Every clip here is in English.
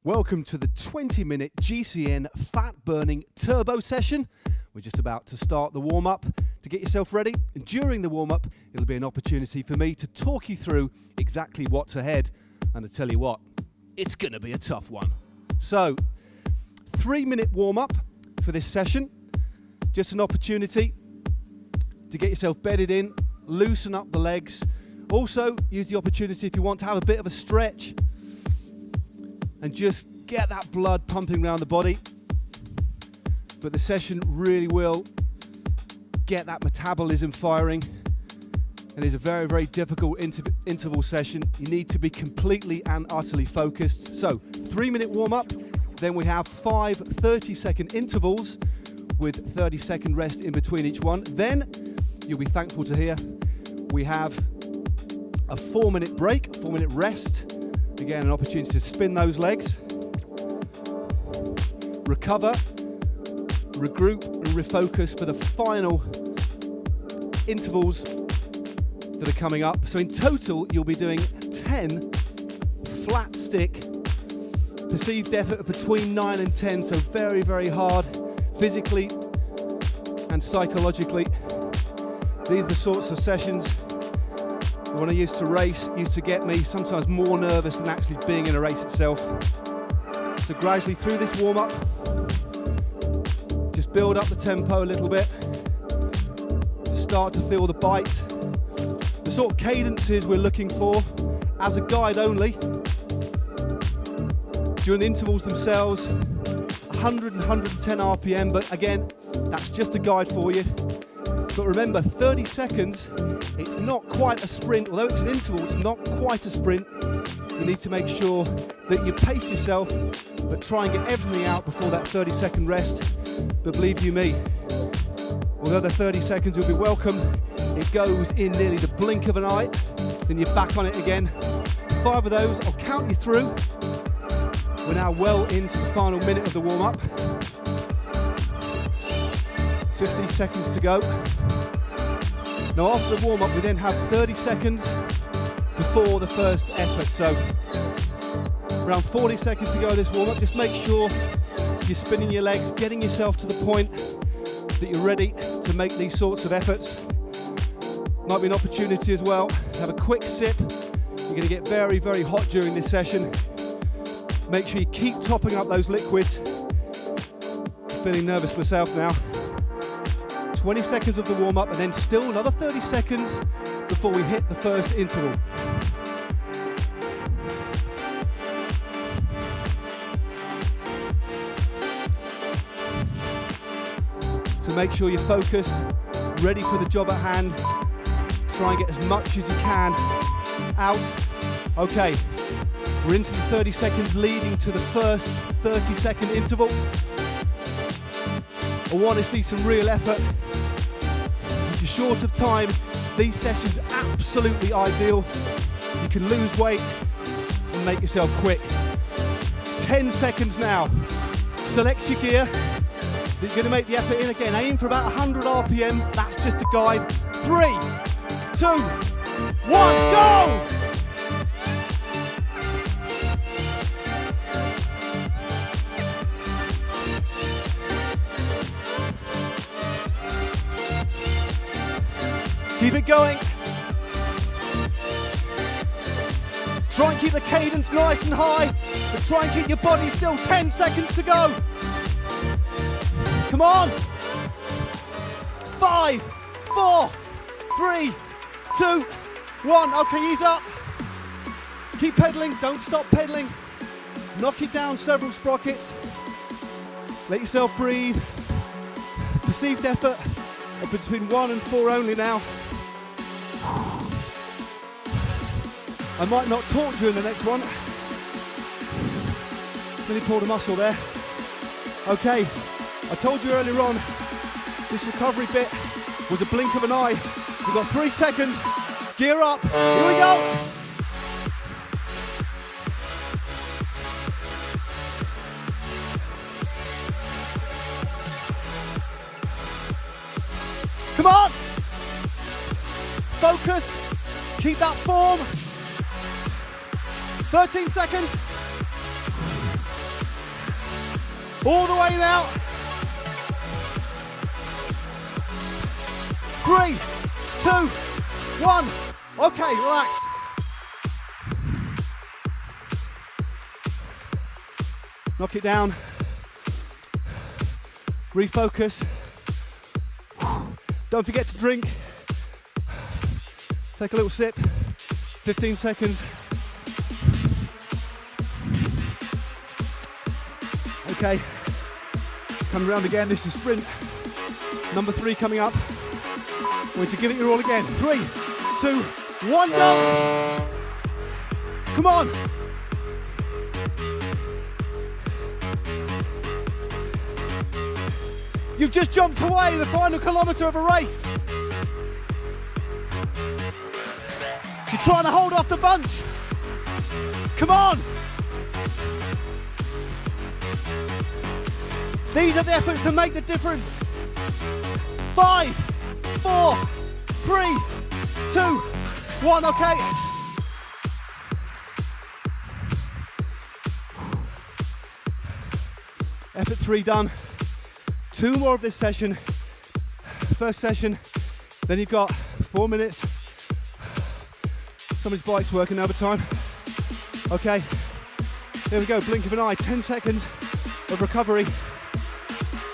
Welcome to the 20-minute GCN fat burning turbo session. We're just about to start the warm-up to get yourself ready. And during the warm-up, it'll be an opportunity for me to talk you through exactly what's ahead. And I tell you what, it's gonna be a tough one. So, 3-minute warm-up for this session. Just an opportunity to get yourself bedded in, loosen up the legs. Also, use the opportunity if you want to have a bit of a stretch and just get that blood pumping around the body. But the session really will get that metabolism firing, and is a very, very difficult interval session. You need to be completely and utterly focused. So, 3-minute warm-up, then we have 5 30-second intervals with 30-second rest in between each one. Then, you'll be thankful to hear, we have a 4-minute break, 4-minute rest. Again, an opportunity to spin those legs, recover, regroup and refocus for the final intervals that are coming up. So in total, you'll be doing 10 flat stick, perceived effort of between 9 and 10, so very, very hard physically and psychologically. These are the sorts of sessions when I used to race, used to get me sometimes more nervous than actually being in a race itself. So gradually through this warm-up, just build up the tempo a little bit to start to feel the bite. The sort of cadences we're looking for as a guide only. During the intervals themselves, 100 and 110 RPM, but again, that's just a guide for you. But remember, 30 seconds, it's not quite a sprint. Although it's an interval, it's not quite a sprint. You need to make sure that you pace yourself, but try and get everything out before that 30-second rest. But believe you me, although the 30 seconds will be welcome, it goes in nearly the blink of an eye, then you're back on it again. 5 of those, I'll count you through. We're now well into the final minute of the warm-up. 50 seconds to go. Now after the warm-up, we then have 30 seconds before the first effort. So around 40 seconds to go this warm-up. Just make sure you're spinning your legs, getting yourself to the point that you're ready to make these sorts of efforts. Might be an opportunity as well to have a quick sip. You're going to get very, very hot during this session. Make sure you keep topping up those liquids. I'm feeling nervous myself now. 20 seconds of the warm-up, and then still another 30 seconds before we hit the first interval. So make sure you're focused, ready for the job at hand. Try and get as much as you can out. Okay, we're into the 30 seconds leading to the first 30-second interval. I want to see some real effort. If you're short of time, these sessions are absolutely ideal. You can lose weight and make yourself quick. 10 seconds now. Select your gear. You're going to make the effort in again. Aim for about 100 RPM. That's just a guide. 3, 2, 1, go! Keep it going. Try and keep the cadence nice and high, but try and keep your body still. 10 seconds to go. Come on. 5, 4, 3, 2, 1. Okay, ease up. Keep pedaling, don't stop pedaling. Knock it down several sprockets. Let yourself breathe. Perceived effort of between 1 and 4 only now. I might not talk during the next one. Really pulled a muscle there. Okay, I told you earlier on, this recovery bit was a blink of an eye. We've got 3 seconds. Gear up. Here we go. Come on. Focus. Keep that form. 13 seconds. All the way now. 3, 2, 1. Okay, relax. Knock it down. Refocus. Don't forget to drink. Take a little sip. 15 seconds. Okay, it's coming around again. This is sprint number 3 coming up. We're going to give it your all again. 3, 2, 1, go! Come on! You've just jumped away in the final kilometre of a race. You're trying to hold off the bunch. Come on! These are the efforts that make the difference. 5, 4, 3, 2, 1, okay. Effort 3 done. 2 more of this session. First session, then you've got 4 minutes. Somebody's bike's working overtime. Okay, here we go, blink of an eye, 10 seconds of recovery.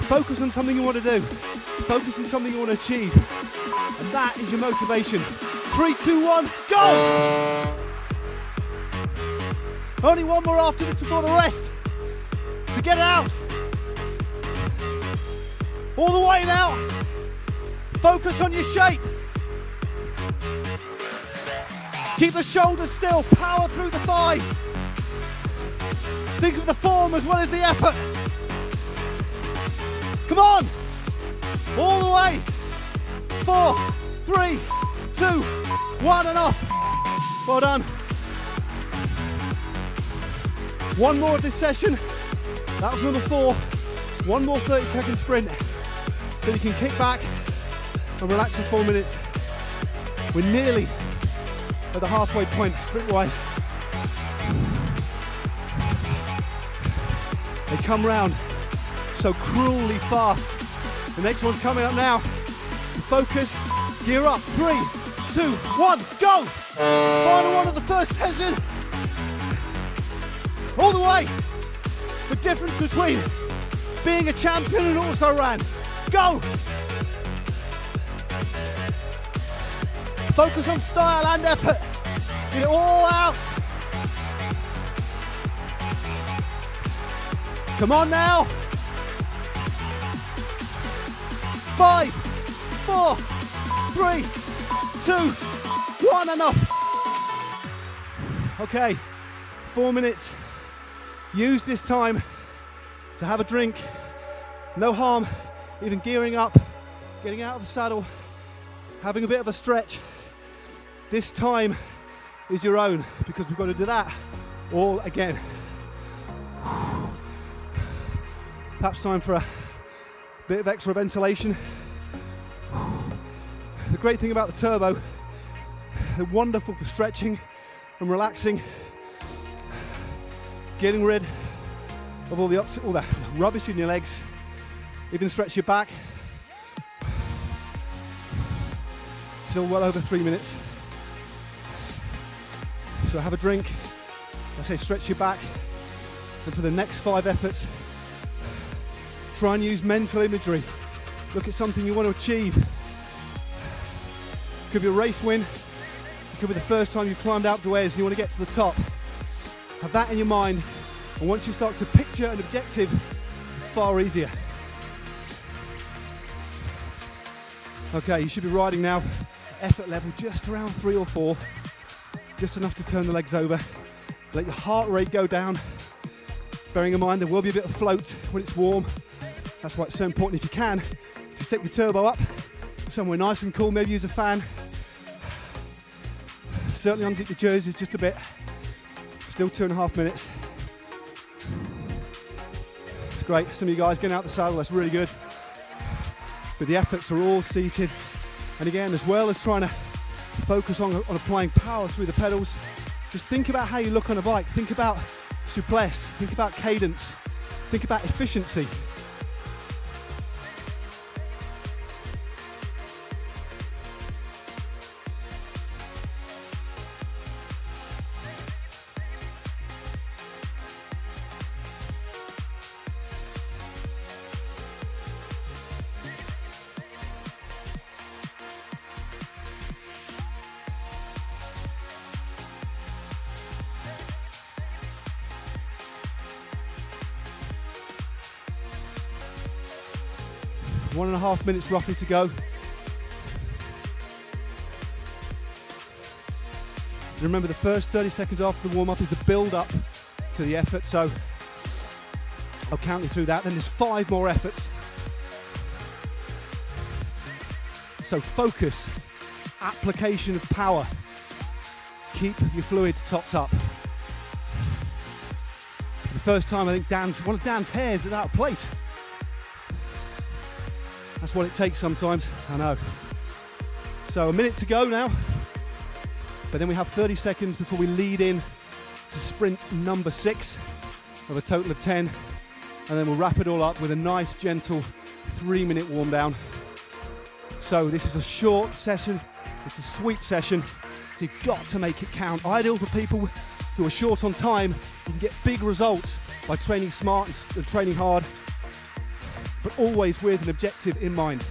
Focus on something you want to do. Focus on something you want to achieve. And that is your motivation. 3, 2, 1, go! Only 1 more after this before the rest. So get it out. All the way now. Focus on your shape. Keep the shoulders still. Power through the thighs. Think of the form as well as the effort. Come on. All the way. 4, 3, 2, 1 and off. Well done. 1 more of this session. That was number 4. 1 more 30-second sprint. Then you can kick back and relax for 4 minutes. We're nearly at the halfway point, sprint-wise. They come round so cruelly fast. The next one's coming up now. Focus, gear up. 3, 2, 1, go! Final one of the first session. All the way. The difference between being a champion and also ran. Go! Focus on style and effort. Get it all out. Come on now. 5, 4, 3, 2, 1 and up. Okay, 4 minutes. Use this time to have a drink. No harm, even gearing up, getting out of the saddle, having a bit of a stretch. This time is your own because we've got to do that all again. Perhaps time for a bit of extra ventilation. The great thing about the turbo, they're wonderful for stretching and relaxing, getting rid of all the rubbish in your legs, even stretch your back. Still well over 3 minutes. So have a drink, I say stretch your back, and for the next 5 efforts, try and use mental imagery. Look at something you want to achieve. It could be a race win, it could be the first time you've climbed Alpe d'Huez and you want to get to the top. Have that in your mind, and once you start to picture an objective, it's far easier. Okay, you should be riding now, effort level just around 3 or 4, just enough to turn the legs over. Let your heart rate go down, bearing in mind there will be a bit of float when it's warm. That's why it's so important, if you can, to set your turbo up somewhere nice and cool, maybe use a fan. Certainly unzip your jerseys just a bit. Still 2.5 minutes. It's great, some of you guys getting out the saddle, that's really good. But the efforts are all seated. And again, as well as trying to focus on applying power through the pedals, just think about how you look on a bike. Think about souplesse, think about cadence. Think about efficiency. One and a half minutes roughly to go. Remember, the first 30 seconds after the warm-up is the build-up to the effort, so I'll count you through that. Then there's 5 more efforts. So focus, application of power. Keep your fluids topped up. For the first time, I think one of Dan's hairs is out of place. That's what it takes sometimes, I know. So a minute to go now, but then we have 30 seconds before we lead in to sprint number 6 of a total of 10, and then we'll wrap it all up with a nice, gentle 3-minute warm down. So this is a short session, it's a sweet session, so you've got to make it count. Ideal for people who are short on time. You can get big results by training smart and training hard, but always with an objective in mind.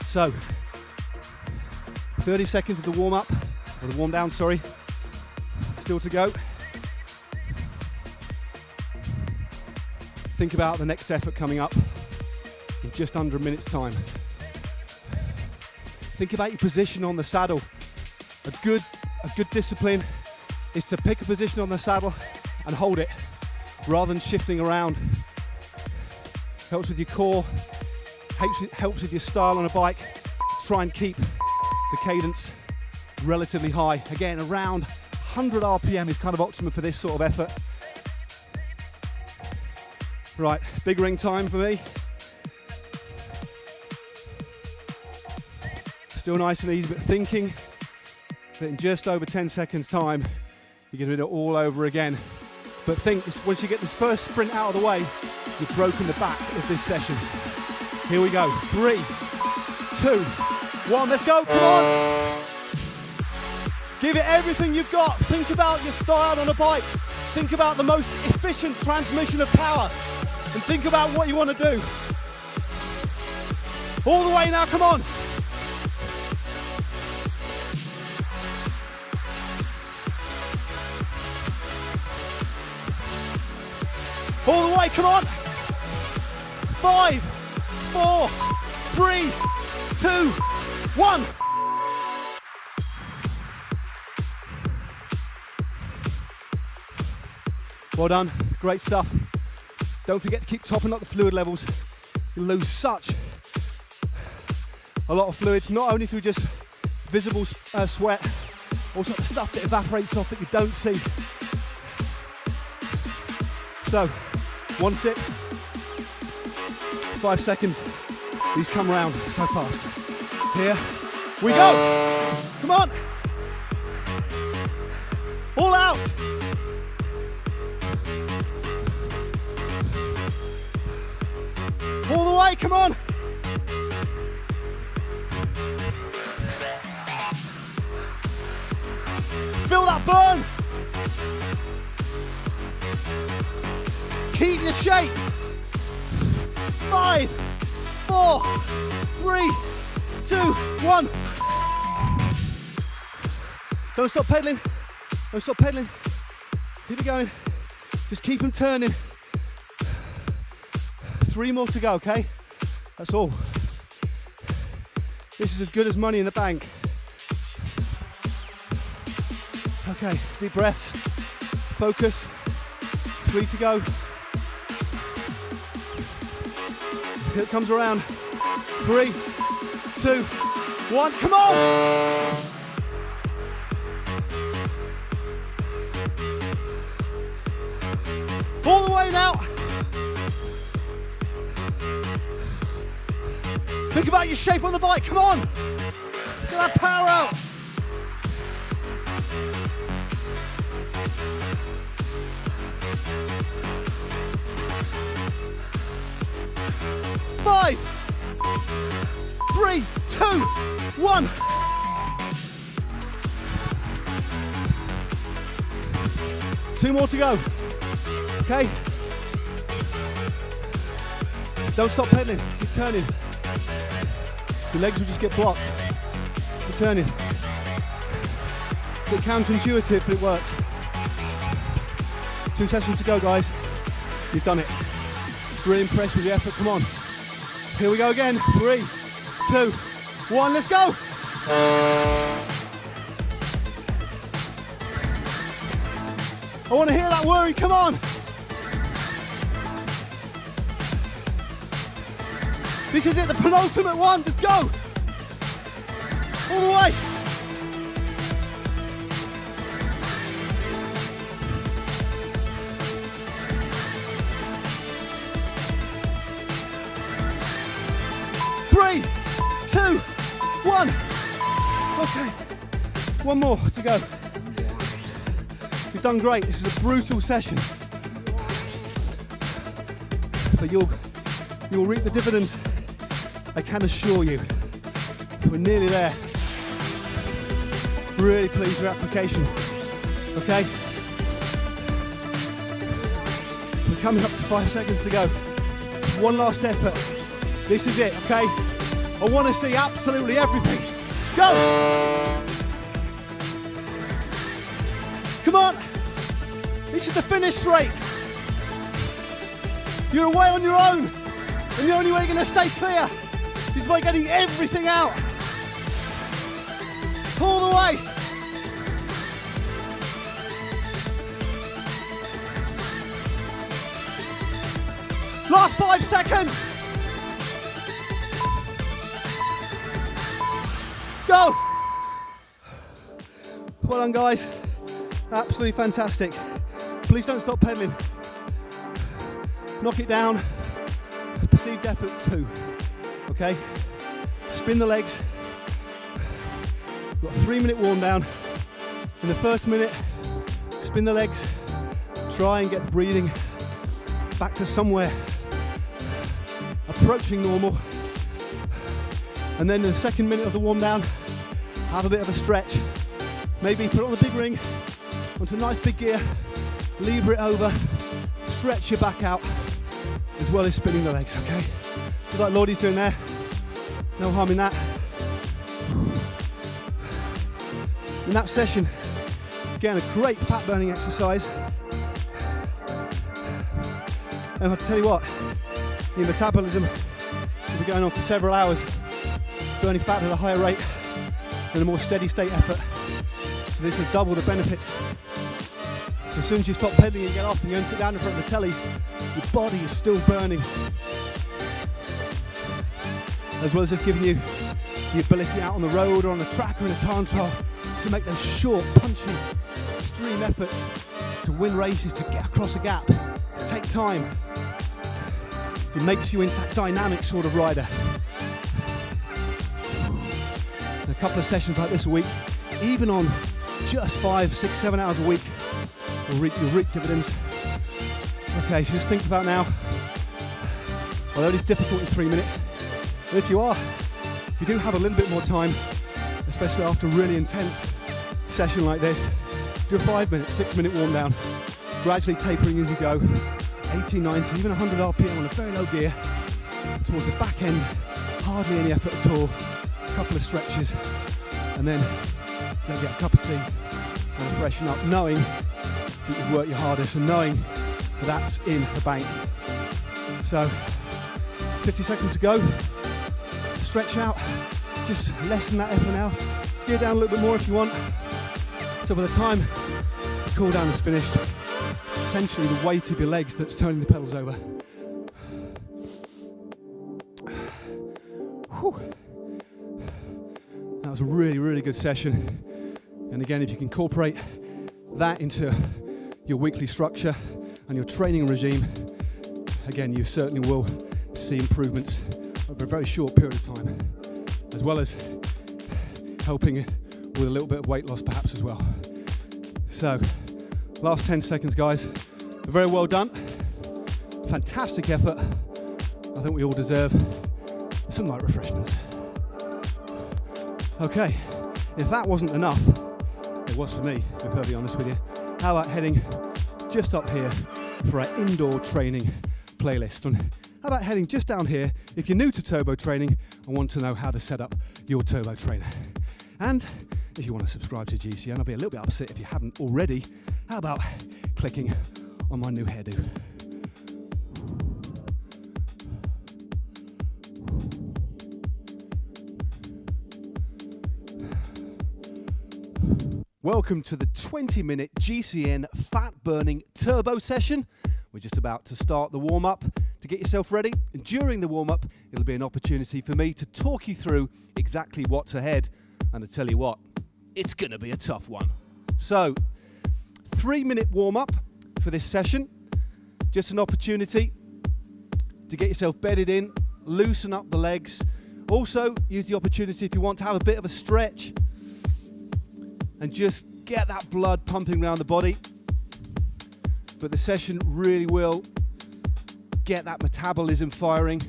So, 30 seconds of the warm-up, or the warm-down, sorry, still to go. Think about the next effort coming up in just under a minute's time. Think about your position on the saddle. A good discipline is to pick a position on the saddle and hold it, rather than shifting around. Helps with your core, helps with your style on a bike. Try and keep the cadence relatively high. Again, around 100 RPM is kind of optimum for this sort of effort. Right, big ring time for me. Still nice and easy, but thinking that in just over 10 seconds time, you're going to do it all over again. But think, once you get this first sprint out of the way, you've broken the back of this session. Here we go. 3, 2, 1, let's go, come on! Give it everything you've got. Think about your style on a bike. Think about the most efficient transmission of power. And think about what you want to do. All the way now, come on! All the way, come on! 5, 4, 3, 2, 1. Well done, great stuff. Don't forget to keep topping up the fluid levels. You'll lose such a lot of fluids, not only through just visible sweat, also the stuff that evaporates off that you don't see. So, 1 sip, 5 seconds. These come around so fast. Here we go. Come on. All out. All the way, come on. Feel that burn. Keep your shape. 5, 4, 3, 2, 1. Don't stop pedaling. Don't stop pedaling. Keep it going. Just keep them turning. 3 more to go, okay? That's all. This is as good as money in the bank. Okay, deep breaths. Focus. 3 to go. Here it comes around. 3, 2, 1. Come on! All the way now. Think about your shape on the bike. Come on! Get that power out. 5, 3, 2, 1. Two more to go. Okay? Don't stop pedaling. Keep turning. Your legs will just get blocked. Keep turning. It's a bit counterintuitive, but it works. 2 sessions to go, guys. You've done it. Really impressed with the effort. Come on. Here we go again. 3, 2, 1. Let's go. I want to hear that worry. Come on. This is it, the penultimate one. Just go. All the way. Three, 2, 1. Okay. One more to go. You've done great. This is a brutal session. But you'll reap the dividends. I can assure you. We're nearly there. Really pleased with your application. Okay? We're coming up to 5 seconds to go. One last effort. This is it, okay? I want to see absolutely everything. Go! Come on! This is the finish straight. You're away on your own, and the only way you're going to stay clear is by getting everything out. All the way. Last 5 seconds. Go. Well done, guys. Absolutely fantastic. Please don't stop pedaling. Knock it down. Perceived effort 2. Okay? Spin the legs. We've got a 3-minute warm down. In the first minute, spin the legs. Try and get the breathing back to somewhere approaching normal. And then in the second minute of the warm down, have a bit of a stretch. Maybe put on the big ring, onto a nice big gear, lever it over, stretch your back out, as well as spinning the legs, okay? Just like Lordy's doing there. No harm in that. In that session, again, a great fat burning exercise. And I'll tell you what, your metabolism will be going on for several hours, burning fat at a higher rate than a more steady state effort. So this has double the benefits. So as soon as you stop pedaling and get off and you go and sit down in front of the telly, your body is still burning. As well as just giving you the ability out on the road or on the track or in a time trial to make those short, punchy, extreme efforts to win races, to get across a gap, to take time. It makes you into that dynamic sort of rider. And a couple of sessions like this a week, even on just 5, 6, 7 hours a week, you'll reap dividends. Okay, so just think about now, although it's difficult in 3 minutes, but if you do have a little bit more time, especially after a really intense session like this, do a 5-minute, 6-minute warm down, gradually tapering as you go, 80, 90, even 100 RPM on a very low gear, towards the back end, hardly any effort at all, a couple of stretches, and then go get a cup of tea and freshen up, knowing that you've worked your hardest and knowing that that's in the bank. So, 50 seconds to go, stretch out, just lessen that effort now, gear down a little bit more if you want. So by the time the cool down is finished, it's essentially the weight of your legs that's turning the pedals over. Whew. That was a really, really good session. And again, if you can incorporate that into your weekly structure and your training regime, again, you certainly will see improvements over a very short period of time, as well as helping with a little bit of weight loss perhaps as well. So, last 10 seconds, guys. Very well done. Fantastic effort. I think we all deserve some light refreshments. Okay, if that wasn't enough, it was for me, to be perfectly honest with you. How about heading just up here for our indoor training playlist? And how about heading just down here if you're new to turbo training and want to know how to set up your turbo trainer. And if you want to subscribe to GCN, I'll be a little bit upset if you haven't already. How about clicking on my new hairdo? Welcome to the 20-minute GCN fat burning turbo session. We're just about to start the warm-up. To get yourself ready, and during the warm-up, it'll be an opportunity for me to talk you through exactly what's ahead. And I tell you what, it's gonna be a tough one. So, 3-minute warm-up for this session. Just an opportunity to get yourself bedded in, loosen up the legs. Also, use the opportunity if you want to have a bit of a stretch and just get that blood pumping around the body. But the session really will get that metabolism firing.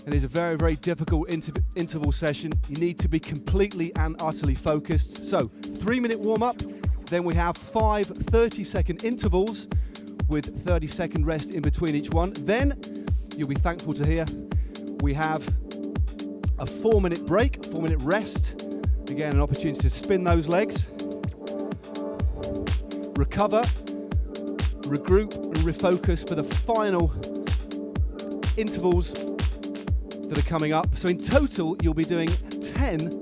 And it's a very, very difficult interval session. You need to be completely and utterly focused. So 3-minute warm up, then we have 5 30-second intervals with 30-second rest in between each one. Then you'll be thankful to hear we have a 4-minute break, 4-minute rest. Again, an opportunity to spin those legs, recover, regroup and refocus for the final intervals that are coming up. So in total, you'll be doing 10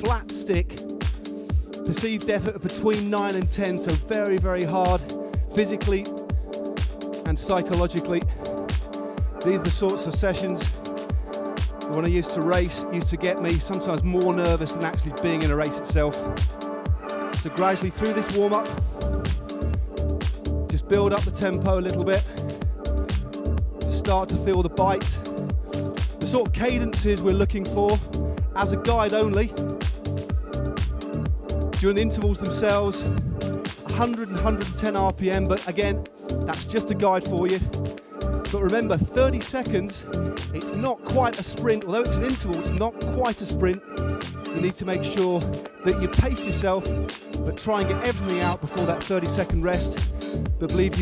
flat stick, perceived effort of between 9 and 10, so very, very hard physically and psychologically. These are the sorts of sessions that when I used to race, used to get me sometimes more nervous than actually being in a race itself. So gradually through this warm-up, just build up the tempo a little bit, to start to feel the bite. The sort of cadences we're looking for, as a guide only, during the intervals themselves, 100 and 110 RPM, but again, that's just a guide for you. But remember, 30 seconds, it's not quite a sprint. Although it's an interval, it's not quite a sprint. You need to make sure that you pace yourself, but try and get everything out before that 30-second rest. But believe you